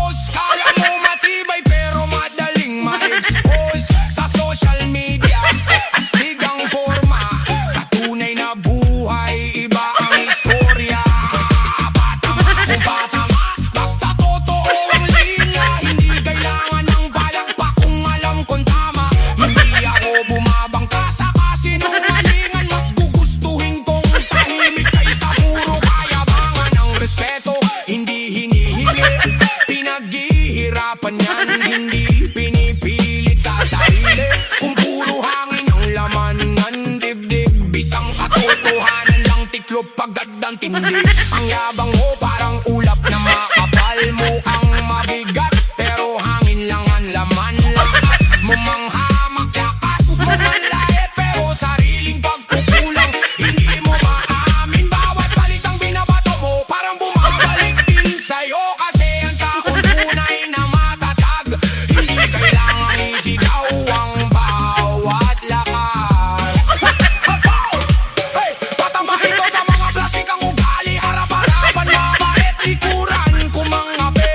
post. Kala mo matibay pero madaling ma-expose sa social media. Astig ang forma, sa tunay na buhay iba ang istorya. Patama kung patama, basta totoo ang linya. Hindi kailangan ng palakpak kung alam kong tama. Hindi ako bumabangka sa kasinungalingan. Mas gugustuhin kong tahimik kaysa puro kayabangan. Ang respeto, hindi hinihingi, pinaghihirapan yan, hindi pinipilit sa sarili. Kung puro hangin ang laman ng dibdib, isang katotohanan lang tiklop agad ang tindi. Ang yabang mo parang ulap na makapal, mukhang mabigat pero hangin lang ang laman. Lakas mo manghamak, lakas mo manlait, pero sariling pagkukulang hindi mo maamin. Bawat salitang binabato mo parang bumabalik din sa'yo. Kasi ang taon tunay na matatag, hindi kailangan isigaw ang bawat lakas. Hapaw! Hey! Patama ito sa mga plastikang ugali, harap-harapan mabait, likuran kumangabi.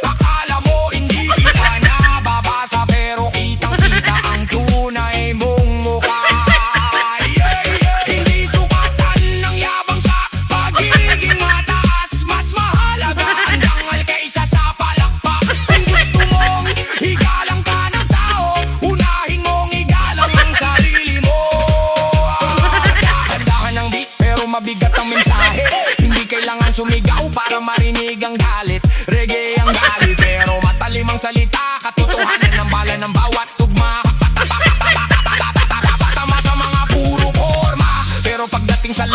Akala mo hindi kita nababasa, pero kitang-kita ang tunay mong mukha. Hindi sukatan ng yabang sa pagiging mataas, mas mahalaga ang dangal kaysa sa palakpak. Kung gusto mong igalang ka ng tao, unahin mong igalang ang sarili mo. Dahan-dahan ang beat pero mabigat ang mensahe. Hindi kailangan sumigaw para marinig ang galit. Reggae ang galit pero matalim ang salita. Katotohanan ng bala ng bawat tugma. Patama sa mga puro forma, pero pagdating sa